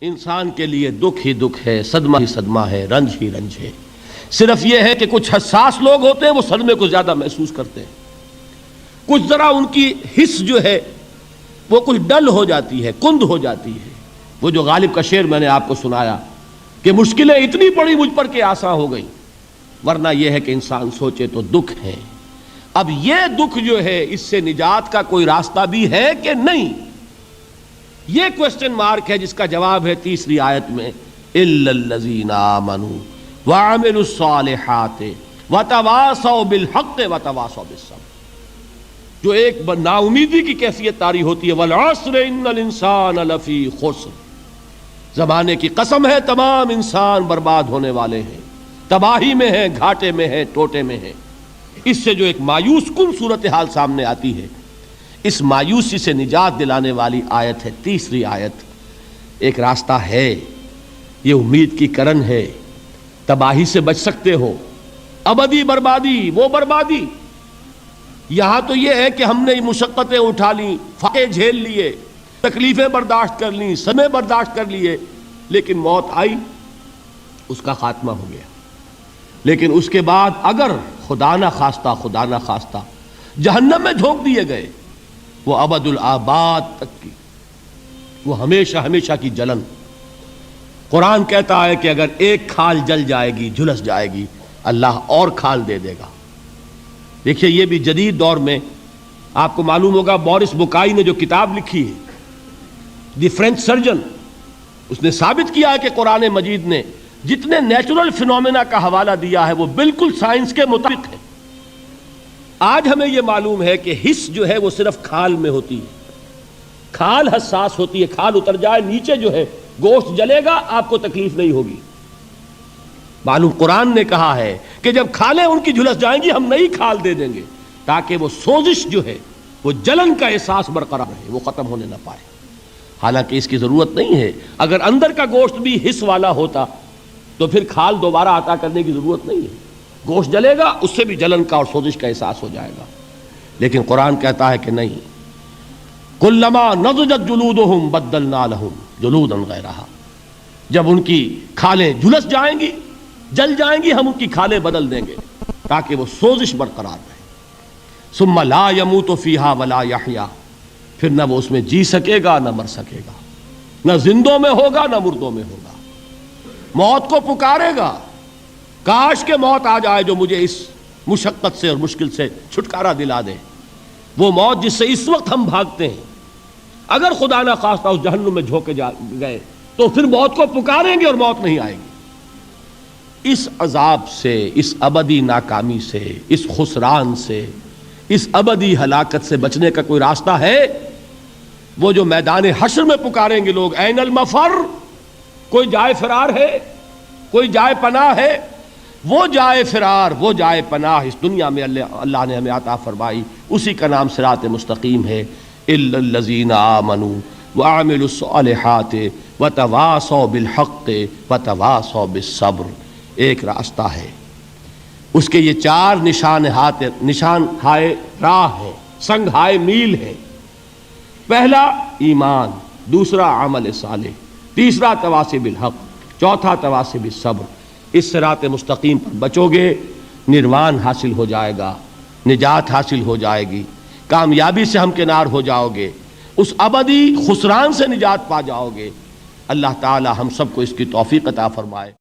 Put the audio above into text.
انسان کے لیے دکھ ہی دکھ ہے، صدمہ ہی صدمہ ہے، رنج ہی رنج ہے۔ صرف یہ ہے کہ کچھ حساس لوگ ہوتے ہیں وہ صدمے کو زیادہ محسوس کرتے ہیں، کچھ ذرا ان کی حس جو ہے وہ کچھ ڈل ہو جاتی ہے، کند ہو جاتی ہے۔ وہ جو غالب کا شعر میں نے آپ کو سنایا کہ مشکلیں اتنی پڑی مجھ پر کہ آسان ہو گئی، ورنہ یہ ہے کہ انسان سوچے تو دکھ ہے۔ اب یہ دکھ جو ہے اس سے نجات کا کوئی راستہ بھی ہے کہ نہیں، یہ کوسچن مارک ہے، جس کا جواب ہے تیسری آیت میں اِلَّا الَّذِينَ آمَنُوا وَعَمِلُوا الصَّالِحَاتِ وَتَوَاصَوْا بِالْحَقِّ وَتَوَاصَوْا بِالصَّبْرِ۔ جو ایک نا امیدی کی کیفیت طاری ہوتی ہے، وَالْعَصْرِ إِنَّ الْإِنسَانَ لَفِي خُسْرٍ، زمانے کی قسم ہے تمام انسان برباد ہونے والے ہیں، تباہی میں ہیں، گھاٹے میں ہیں، ٹوٹے میں ہیں۔ اس سے جو ایک مایوس کن صورتحال سامنے آتی ہے، اس مایوسی سے نجات دلانے والی آیت ہے تیسری آیت۔ ایک راستہ ہے، یہ امید کی کرن ہے، تباہی سے بچ سکتے ہو، ابدی بربادی وہ بربادی۔ یہاں تو یہ ہے کہ ہم نے مشقتیں اٹھا لیں، فاقے جھیل لیے، تکلیفیں برداشت کر لیں، صدمے برداشت کر لیے، لیکن موت آئی، اس کا خاتمہ ہو گیا۔ لیکن اس کے بعد اگر خدا نہ خواستہ جہنم میں جھونک دیے گئے، وہ ابد الآباد تک کی، وہ ہمیشہ کی جلن۔ قرآن کہتا ہے کہ اگر ایک کھال جل جائے گی، جھلس جائے گی، اللہ اور کھال دے دے گا۔ دیکھیے یہ بھی جدید دور میں آپ کو معلوم ہوگا، بورس بکائی نے جو کتاب لکھی ہے، دی فرینچ سرجن، اس نے ثابت کیا ہے کہ قرآن مجید نے جتنے نیچرل فینومینا کا حوالہ دیا ہے وہ بالکل سائنس کے مطابق ہے۔ آج ہمیں یہ معلوم ہے کہ حس جو ہے وہ صرف کھال میں ہوتی ہے، کھال حساس ہوتی ہے، کھال اتر جائے نیچے جو ہے گوشت جلے گا، آپ کو تکلیف نہیں ہوگی۔ معلوم قرآن نے کہا ہے کہ جب کھالیں ان کی جھلس جائیں گی ہم نئی کھال دے دیں گے، تاکہ وہ سوزش جو ہے، وہ جلن کا احساس برقرار رہے، وہ ختم ہونے نہ پائے۔ حالانکہ اس کی ضرورت نہیں ہے، اگر اندر کا گوشت بھی حس والا ہوتا تو پھر کھال دوبارہ عطا کرنے کی ضرورت نہیں ہے، گوشت جلے گا، اس سے بھی جلن کا اور سوزش کا احساس ہو جائے گا۔ لیکن قرآن کہتا ہے کہ نہیں، کلما نضجت جلودہم بدلنا لہم جلودا غیرہا، جب ان کی کھالیں جھلس جائیں گی، جل جائیں گی، ہم ان کی کھالیں بدل دیں گے تاکہ وہ سوزش برقرار رہے۔ ثم لا يموت فیہا ولا یحیا، پھر نہ وہ اس میں جی سکے گا نہ مر سکے گا، نہ زندوں میں ہوگا نہ مردوں میں ہوگا۔ موت کو پکارے گا، کاش کہ موت آ جائے جو مجھے اس مشقت سے اور مشکل سے چھٹکارا دلا دے۔ وہ موت جس سے اس وقت ہم بھاگتے ہیں، اگر خدا نہ خواستہ اس جہنم میں جھونکے گئے تو پھر موت کو پکاریں گے اور موت نہیں آئے گی۔ اس عذاب سے، اس ابدی ناکامی سے، اس خسران سے، اس ابدی ہلاکت سے بچنے کا کوئی راستہ ہے؟ وہ جو میدان حشر میں پکاریں گے لوگ، این المفر، کوئی جائے فرار ہے، کوئی جائے پناہ ہے؟ وہ جائے فرار، وہ جائے پناہ اس دنیا میں اللہ نے ہمیں عطا فرمائی، اسی کا نام صراط مستقیم ہے۔ الا الذین آمنوا وعملوا الصالحات وتواصوا بالحق وتواصوا بالصبر۔ ایک راستہ ہے، اس کے یہ چار نشان ہائے راہ ہے، سنگ ہائے میل ہے۔ پہلا ایمان، دوسرا عمل صالح، تیسرا تواصی بالحق، چوتھا تواصی بالصبر۔ اس صراط مستقیم پر بچو گے، نروان حاصل ہو جائے گا، نجات حاصل ہو جائے گی، کامیابی سے ہمکنار ہو جاؤ گے، اس ابدی خسران سے نجات پا جاؤ گے۔ اللہ تعالی ہم سب کو اس کی توفیق عطا فرمائے۔